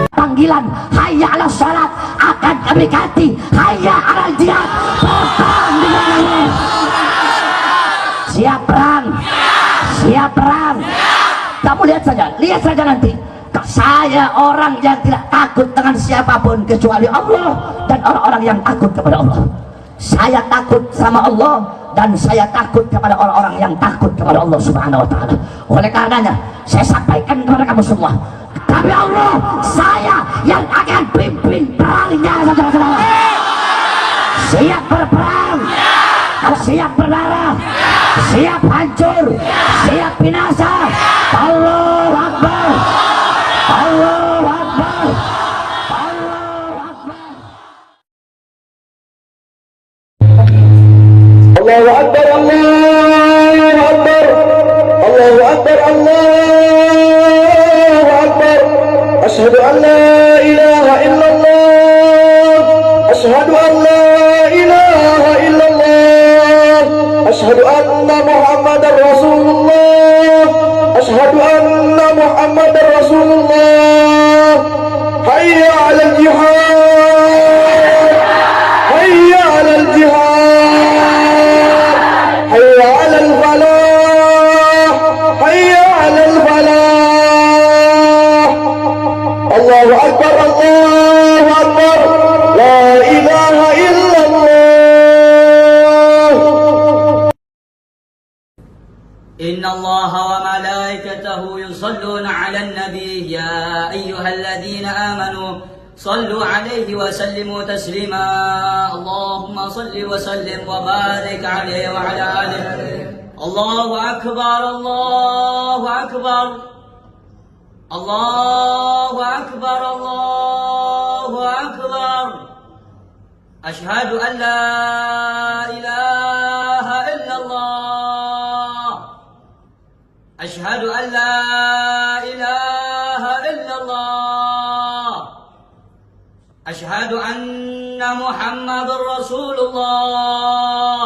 Panggilan hayya 'alas shalat akan kami ganti hayya 'alal jihad. Berperang dengan Allah. Siap perang, siap perang. Kamu lihat saja nanti. Saya orang yang tidak takut dengan siapapun kecuali Allah dan orang-orang yang takut kepada Allah. Saya takut sama Allah dan saya takut kepada orang-orang yang takut kepada Allah Subhanahu wa taala. Oleh karenanya, saya sampaikan kepada kamu semua, tapi Allah, saya yang akan pimpin perangnya, saudara-saudara. Siap berperang, siap berdarah, siap hancur, siap binasa. Allahu Akbar, Allahu Akbar, Allahu Akbar. Allahu Akbar, Allahu Akbar, Allahu Akbar, Allahu Akbar. Asyhadu an la ilaha illallah, asyhadu an la ilaha illallah, asyhadu anna Muhammadar Rasulullah, asyhadu anna Muhammadar Rasulullah. Hayya 'alal jihad, hayya 'alal jihad, hayya 'alal falah, hayya 'alal falah. Allahu Akbar, Allahu Akbar, la ilaha illallah. إن الله وملائكته يصلون على النبي يا أيها الذين آمنوا صلوا عليه وسلموا تسليما اللهم صل وسلم وبارك عليه وعلى آله الله أكبر الله أكبر الله أكبر الله أكبر أشهد أن لا إله إلا الله أشهد أن لا إله إلا الله أشهد أن محمد رسول الله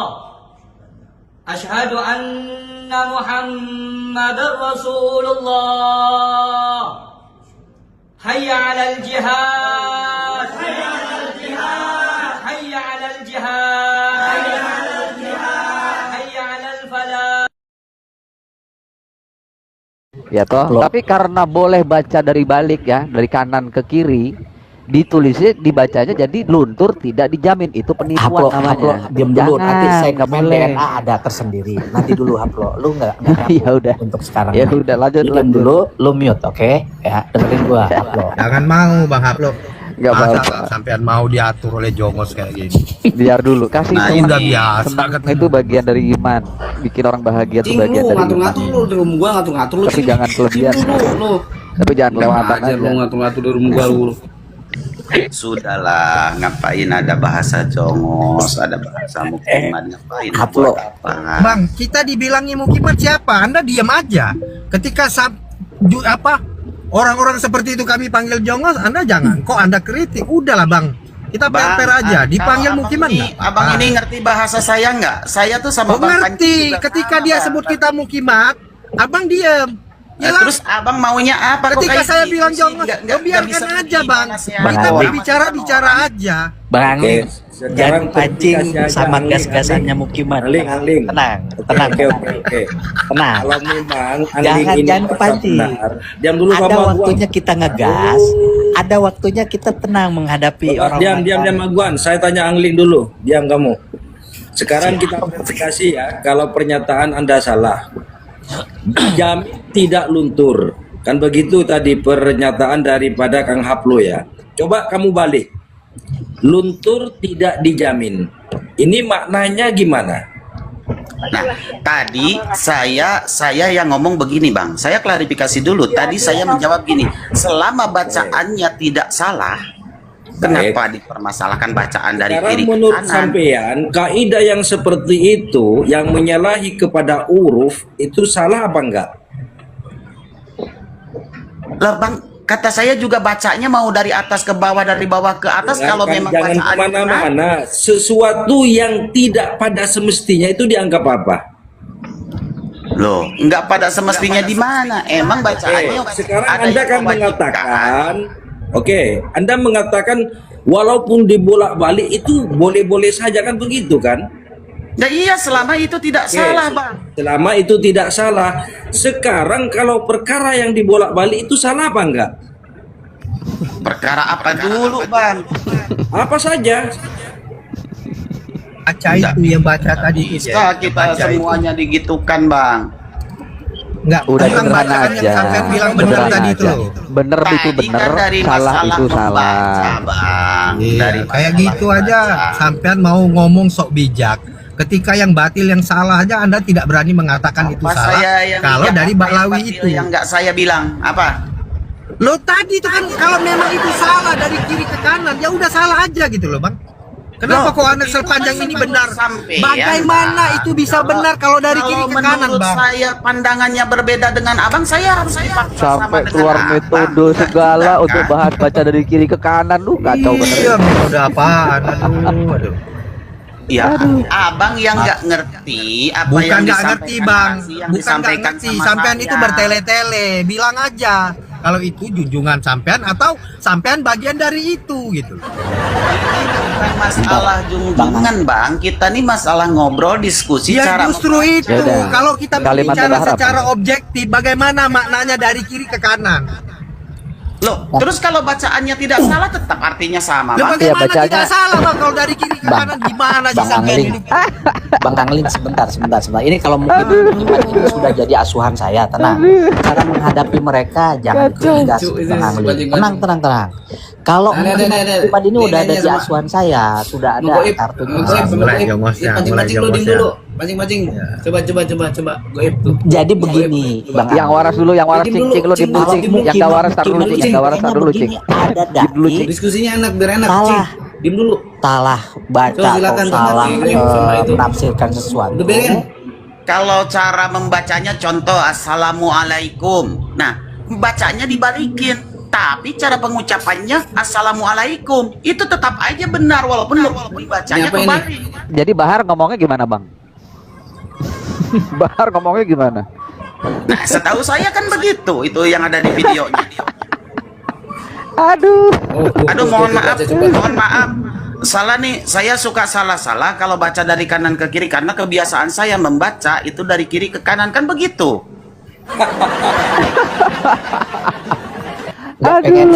أشهد أن محمد رسول الله حي على الجهاد حي على الجهاد حي على الجهاد حي على الجهاد حي على الفلاح. Ya toh, tapi karena boleh baca dari balik ya, dari kanan ke kiri, ditulisnya dibacanya jadi luntur tidak dijamin, itu penipuan namanya. Diam dulu, nanti saya nggak boleh. DNA ada tersendiri. Nanti dulu Haplo, lu nggak Ya udah. untuk sekarang. Ya udah, lanjut dulu, lu mute, oke? Ya, dengerin gua, Haplo. Jangan mau Bang Haplo. Nggak Masa apa-apa. sampean mau diatur oleh jongos kayak gini. Biar dulu, kasih Nah, senang. udah biasa Senang kan. itu bagian dari iman. Bikin orang bahagia itu bagian dari iman. ngatur-ngatur lu di rumah gua, ngatur-ngatur lu. Tapi jangan kelebihan. lu. Tapi jangan kelewatan aja lu aja. ngatur-ngatur di rumah gua lu. Sudahlah, ngapain ada bahasa jongos, ada bahasa mukimat, ngapain? Haplo. Bang, kita dibilangi mukimat siapa? Anda diam aja. Ketika orang-orang seperti itu kami panggil jongos, Anda jangan. Kok Anda kritik? Udahlah Bang. Kita per aja. Dipanggil mukimat nggak? Abang ini ngerti bahasa saya nggak? Saya tuh sama Oh, Bang Panji ngerti. juga Ketika sama. dia sebut kita mukimat, Abang diam. Yalah. Terus abang maunya apa? Kok Ketika kayak saya gitu bilang sih? jongos, Nggak biarkan bisa aja Bang. nasihat. Kita Bang, berbicara aja. Bang Angling, sekarang jangan pancing verifikasi aja, sama Angling, gas-gasannya mukimat. Angling. Tenang. Tenang. Kalau memang Jangan kepancing. diam dulu Ada Bapak waktunya kita ngegas, ada waktunya kita tenang menghadapi orang. diam Aguan. Saya tanya Angling dulu. Diam kamu. Sekarang kita verifikasi ya. Kalau pernyataan Anda salah, jamin tidak luntur. Kan begitu tadi pernyataan daripada Kang Haplo ya. Coba kamu balik. Luntur tidak dijamin. Ini maknanya gimana? Nah, tadi saya yang ngomong begini Bang. Saya klarifikasi dulu. Tadi saya menjawab gini. Selama bacaannya tidak salah, kenapa dipermasalahkan bacaan dari Sekarang kiri ke menurut kanan? sampean, kaidah yang seperti itu yang menyalahi kepada huruf itu salah apa enggak? Lah Bang, Kata saya juga bacanya mau dari atas ke bawah, dari bawah ke atas. Kalau memang jangan bacaan kemana-mana. Sesuatu yang tidak pada semestinya itu dianggap apa? loh, nggak pada semestinya di mana? Emang bacaannya Sekarang ada Anda yang kan mewajibkan. mengatakan, oke, Anda mengatakan walaupun dibolak-balik itu boleh-boleh saja, kan begitu kan? Nah, iya, selama itu tidak Oke, salah, Bang. Selama itu tidak salah. Sekarang kalau perkara yang dibolak-balik itu salah apa enggak? Perkara apa dulu, Bang? Apa saja? Baca itu yang baca tadi itu Bisa kita semuanya digitukan, Bang. Enggak, Udah tentang sederhana bacaan yang aja. sampai bilang benar Sederhana tadi itu aja. loh. Bener itu Tadi bener, kan dari salah masalah itu salah. membaca, Bang. Iya, Dari kayak masalah gitu aja. membaca. Sampean mau ngomong sok bijak. Ketika yang batil yang salah aja Anda tidak berani mengatakan itu Apa salah. saya yang Kalau bijak, dari apa yang Baklawi batil itu. yang nggak saya bilang apa? Lo tadi itu kan kalau memang itu salah dari kiri ke kanan, ya udah salah aja gitu loh, Bang. Kenapa Loh, kok anak itu sepanjang kan ini menurut benar? sampean, Bagaimana Bang. itu bisa benar kalau dari kiri ke kanan, menurut Bang? saya pandangannya berbeda dengan Abang, saya harus dipaksa sama Sampai dengan keluar Abang. metode segala Tidak, untuk kan? bahas baca dari kiri ke kanan, lu kacau bener. Iya, metode apaan? Aduh. Ya, Abang yang nggak ngerti apa Bukan yang nggak ngerti, disampaikan Bang. Nasi, yang Bukan nggak disampaikan ngerti. sama Sampean saya. itu bertele-tele. Bilang aja kalau itu junjungan sampean atau sampean bagian dari itu gitu. Bukan masalah junjungan, Bang. Kita nih masalah ngobrol, diskusi, Ya cara justru itu. Yaudah. Kalau kita Kalimat berbicara berharap. secara objektif, bagaimana maknanya dari kiri ke kanan? Loh, terus kalau bacaannya tidak salah tetap artinya sama, Ya Bang. Iya, bagaimana bacanya- tidak salah, Bang, kalau dari kiri ke Bang, kanan gimana sih Bang sampean Angling, ini? Bang Angling sebentar. Ini kalau mungkin ini sudah jadi asuhan saya, tenang. Cara menghadapi mereka jangan tegas, Bang Angling. Tenang. Kalau pribadi ini udah ada di asuhan saya, sudah ada kartunya. Mulai jongosnya, mulai jongosnya. Mancing. Coba. Goib tuh. Jadi begini, Bang Yang waras dulu, yang waras Diem dulu, cing lu Cing. dulu cing. Yang gak waras tar dulu cing, yang gak waras tar dulu cing. Ada Diem dulu, dai Cing. Diskusinya enak, biar enak. Salah. Cing. Diem dulu. salah baca Coba silakan, atau salah Bang. Sama itu. menafsirkan sesuatu. Udah beres. Kalau cara membacanya contoh assalamualaikum. Nah, bacanya dibalikin, tapi cara pengucapannya assalamualaikum. Itu tetap aja benar walaupun bacanya Apa ini? kebalik. Jadi Bahar ngomongnya gimana, Bang? Bahar ngomongnya gimana? Nah, setahu saya kan begitu. Itu yang ada di videonya. Aduh. Aduh, mohon maaf. Salah nih, saya suka salah-salah kalau baca dari kanan ke kiri karena kebiasaan saya membaca itu dari kiri ke kanan, kan begitu. Pengen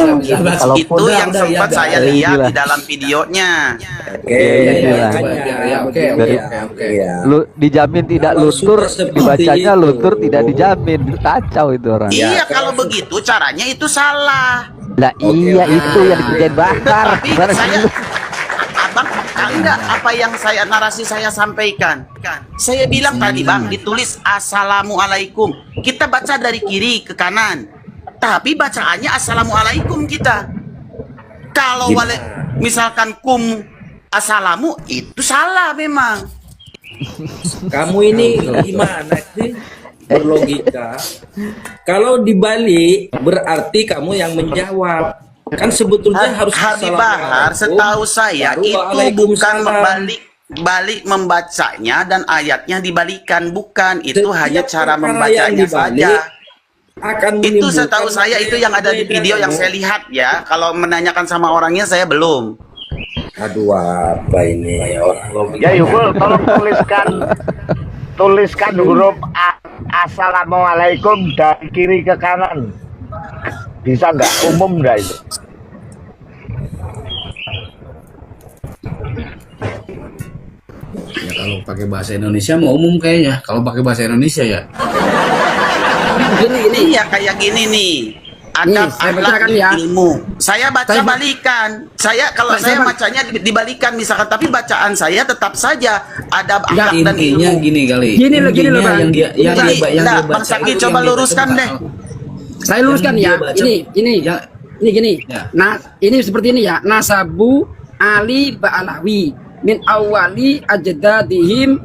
Kalau Itu yang sempat saya lihat di dalam videonya. Oke. Lu dijamin tidak Kalau luntur, sudah seperti dibacanya itu. luntur tidak dijamin. Kacau itu orang. Iya, kalau begitu caranya itu salah. Lah iya itu yang dikerjain Bahar. Tapi Gimana sih saya, lu? abang tahu nggak apa yang narasi saya sampaikan? Saya bilang tadi, Bang, ditulis assalamualaikum. Kita baca dari kiri ke kanan, tapi bacaannya assalamualaikum kita. Kalau misalkan kum assalamu itu salah memang. Kamu ini gimana sih berlogika? Kalau dibalik berarti kamu yang menjawab. Kan sebetulnya harus Habib assalamualaikum, Bahar, setahu saya baru itu waalaikumsalam. bukan balik membacanya dan ayatnya dibalikan, bukan. Itu Setiap hanya cara perkara membacanya yang dibalik saja. akan Itu menimbulkan setahu saya itu yang ada di video yang saya lihat ya. Kalau menanyakan sama orangnya saya belum. Aduh, apa ini orang logika? Ya Yukul, tolong tuliskan huruf assalamualaikum dari kiri ke kanan. Bisa nggak? Umum nggak itu? Ya kalau pakai bahasa Indonesia mau umum kayaknya. Kalau pakai bahasa Indonesia ya. Iya, kayak gini nih. Adab Nih, saya akhlak bacakan ya. ilmu. Saya baca Saya- balikan. Kalau saya bacanya dibalikan misalkan, tapi bacaan saya tetap saja adab Enggak, akhlak dan intinya ilmu. gini kali. Gini loh, Bang. Yang dia Nah, Bang baca Saki itu coba yang dia luruskan baca. deh. Saya luruskan Yang ya. dia baca. Ini gini. Ya. Nah, ini seperti ini ya. Nasabu Ali Ba'alawi min awali ajdadihim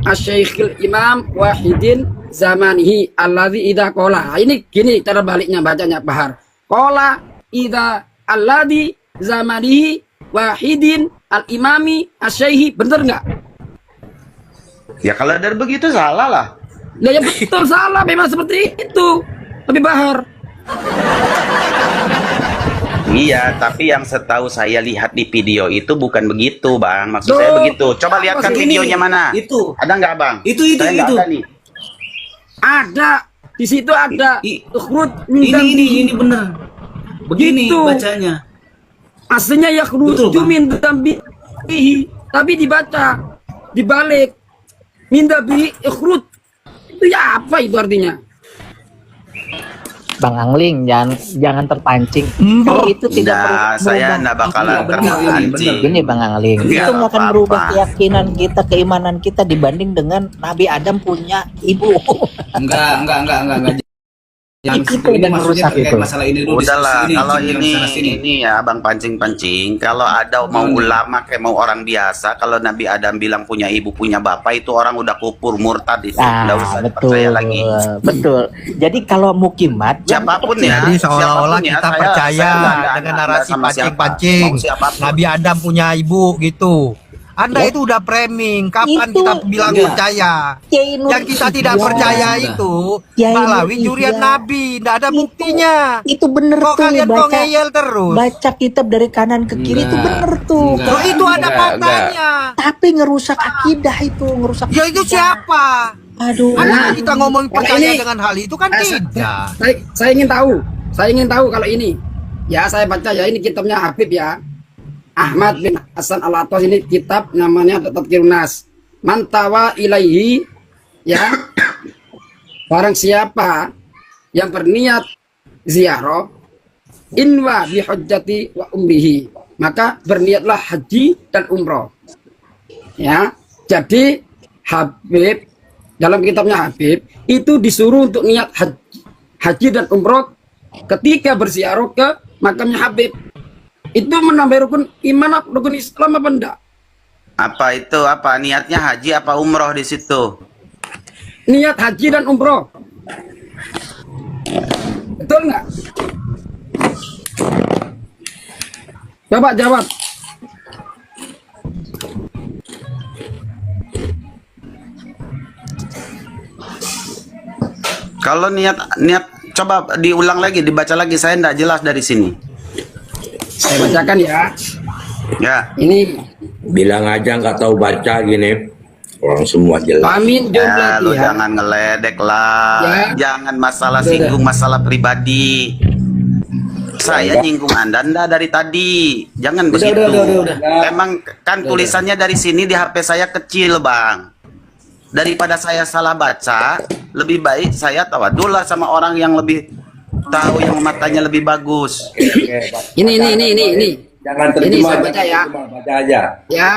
asyaikhil imam wahidin zamanihi alladzi idza qala. Ini gini cara baliknya bacanya Bahar. qala idza alladhi zamanihi wahidin al-imami asy-syaikhi. Bener nggak? Ya kalau dari begitu salah lah. Ya, ya betul, salah memang seperti itu. Lebih bahar. Iya, tapi yang setahu saya lihat di video itu bukan begitu, Bang. Maksud saya begitu. Coba lihatkan videonya mana? Itu. Ada nggak, Bang? Itu. Saya nggak ada nih. Ada. Di situ ada. Ukhrud min Ini dambihi. bener. Begini Gitu. bacanya. Aslinya ya Betul, khruju Bang. min dambihi, tapi dibaca dibalik min dambihi ikhrud. Itu ya apa itu artinya? Bang Angling, jangan terpancing. Itu tidak Nah, saya nggak bakalan terpancing. Gini Bang Angling, Nggak itu nggak akan apa-apa. merubah keyakinan kita, keimanan kita dibanding dengan Nabi Adam punya ibu. Enggak. Yang Itu ini udah maksudnya merusak terkait itu. masalah ini dulu. Udahlah, diskusi kalau jangan ini sana-sini. ya Abang pancing-pancing. Kalau ada mau ulama kayak mau orang biasa, kalau Nabi Adam bilang punya ibu punya bapak, itu orang udah kufur murtad itu. Nggak usah dipercaya lagi. Betul. Jadi kalau mukimat, Siapapun ya. Jadi seolah-olah siapapun ya, kita saya percaya nggak ada dengan anda narasi sama siapa. pancing-pancing. Mau siapapun. Nabi Adam punya ibu gitu. Anda itu udah framing. Kapan Itu- kita bilang Enggak. percaya? Kiai Nur- Yang kita tidak Ya, percaya Sudah. itu Kiai Mbak Nur Lawi curian Ihya. Nabi, tidak ada buktinya. itu bener Kok tuh kalian kok baca, ngeyel terus? baca kitab dari kanan ke kiri itu Enggak. bener tuh. Enggak. Loh, itu ada Enggak. katanya. Tapi ngerusak akidah itu, ngerusak. Ya itu siapa? Aduh. Mana kita ngomong percaya ini- dengan hal itu kan tidak. Saya ingin tahu kalau ini. Ya saya baca ya, ini kitabnya Habib ya. Ahmad bin Hasan Al-Atas, ini kitab namanya Tadhkirun Nas. Mantawa ilaihi, ya. Barang siapa yang berniat ziarah inwa bi hujjati wa umrihi, maka berniatlah haji dan umroh. Ya. Jadi Habib dalam kitabnya Habib itu disuruh untuk niat haji dan umroh ketika berziarah ke makamnya Habib. Itu menambah rukun iman, rukun Islam apa enggak? Apa itu? Apa niatnya haji apa umroh di situ? Niat haji dan umroh. Betul nggak? Coba jawab. Kalau niat coba diulang lagi, dibaca lagi. Saya tidak jelas dari sini. Saya bacakan ya. Ya. Ini Bilang aja nggak tahu baca gini. Orang semua jelas. Amin Ya, lu jumlah ya. jangan ngeledek lah. Ya. Jangan masalah Udah, singgung masalah pribadi. Saya nyinggung Anda dari tadi. Jangan begitu. udah. Emang kan tulisannya dari sini di HP saya kecil, Bang. Daripada saya salah baca, lebih baik saya tawadul lah sama orang yang lebih tahu, yang matanya lebih bagus. Ini. Jangan Ini terjemah. saya baca ya. Baca aja. Ya.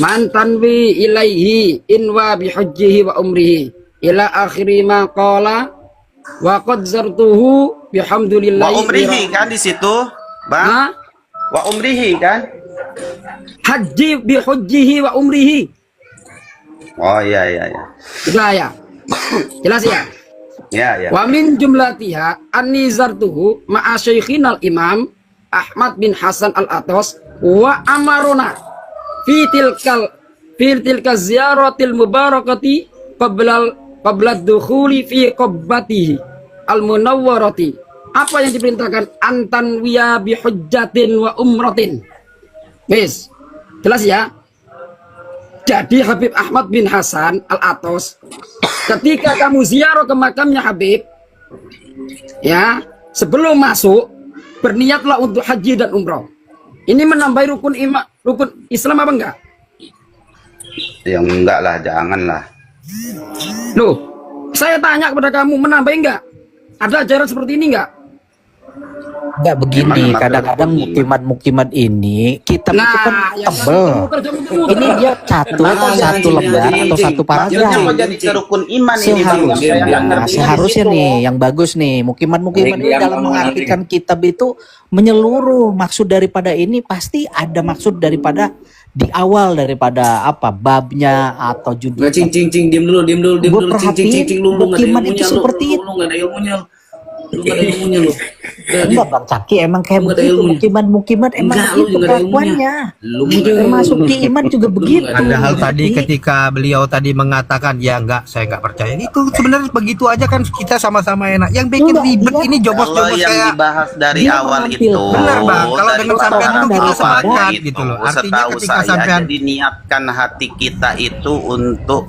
Mantan wi ilaihi inwa bi hujjihi wa umrihi ila akhiri ma qala wa qad zartuhu bihamdillahi. Wa umrihi kan di situ, Bang? Hah? Wa umrihi kan? Haji bi hujjihi wa umrihi. Oh iya. Sudah ya. Jelas ya. Ya. Wa min jumlatiha anni zartuhu ma'a syaikhinal imam Ahmad bin Hasan Al-Atas wa amaruna fi tilka ziyaratil mubarakati qabla dukhuli fi qabbatihi al-munawwarati. Apa yang diperintahkan? Antan wiya bi hujjatin wa umratin. Wis. Jelas ya? Jadi Habib Ahmad bin Hasan Al-Atas, ketika kamu ziarah ke makamnya Habib, ya, sebelum masuk berniatlah untuk haji dan umroh. Ini menambah rukun Islam apa enggak? Ya enggak lah, janganlah. Loh, saya tanya kepada kamu, menambah enggak? Ada ajaran seperti ini enggak? Enggak begini, Emang kadang-kadang mukimat. mukimat ini kitab itu kan yang tebel. Ini dia satu lembar atau satu paragraf. Jangan jadi ke rukun iman ini, Bang. Saya nggak ngerti. Seharusnya nih yang bagus nih, mukimat-mukimat ini dalam mengartikan kitab itu menyeluruh. Maksud daripada ini pasti ada maksud daripada di awal daripada apa babnya atau judulnya. Cing, diam dulu. Gua perhatiin Lu nggak ada mukimat itu ilmunya, seperti lu nggak ada ilmunya. Lu nggak ada ilmunya lu. Enggak Bang Caki, emang kayak Lu nggak ada begitu. ilmunya. Mukimat emang Enggak, lu begitu nggak ada ilmunya. kelakuannya. Lu nggak ada Termasuk ilmunya. di iman juga begitu. Padahal Bang tadi Caki. ketika beliau tadi mengatakan ya enggak, saya enggak percaya. Itu sebenarnya begitu aja kan kita sama-sama enak. Yang bikin Enggak, ribet dia- ini Kalau jobos-jobos yang kayak dibahas dari dia awal mengambil. itu, Benar, Bang. Kalau dari dengan sampean awal itu kita awal sepakat itu, gitu loh. Artinya setahu ketika saya, sampean jadi niatkan hati kita itu untuk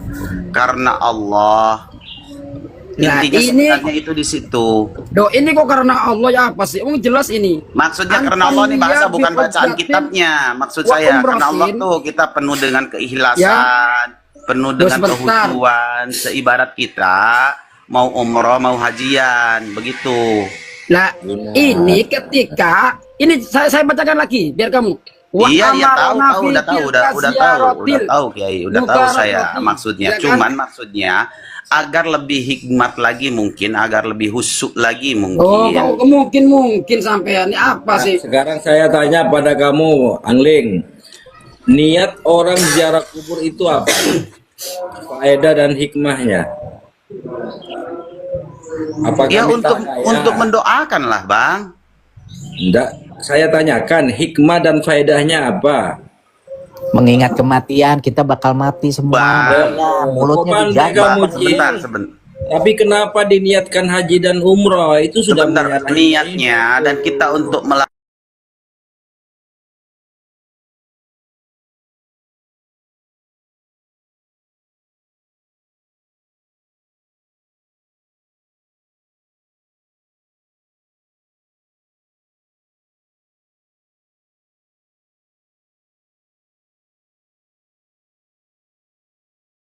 karena Allah. Nah, Intinya ini- sebenarnya itu di situ. Do ini kok karena Allah ya apa sih? Jelas ini. Maksudnya karena Allah ini bahasa Antum bukan lihat bacaan biqaddatin kitabnya. Maksud wa saya karena Allah umratin. tuh kita penuh dengan keikhlasan, Ya. penuh dengan sebentar. kehusuan. Seibarat kita mau umroh mau hajian, begitu. Nah, ini ketika ini saya bacakan lagi biar kamu. Iya, iya tahu, amarna tahu, fi udah tahu, tilka udah ziyaratil tahu, Kiai, udah tahu saya mubarakati. maksudnya. Ya kan? Cuman maksudnya agar lebih hikmat lagi mungkin, agar lebih husuk lagi Oh, mungkin. mungkin sampean ini apa sih? Sekarang saya tanya pada kamu, Angling. Niat orang ziarah kubur itu apa? Faedah dan hikmahnya. Apakah Ya minta untuk mendoakan lah, Bang. Enggak, saya tanyakan hikmah dan faedahnya apa? Mengingat kematian, kita bakal mati semua. Bang. Ya, mulutnya Koman dijaga. mereka mau Sebentar. Tapi kenapa diniatkan haji dan umroh? Itu sudah Sebentar, menyalahi niatnya dan kita untuk melakukan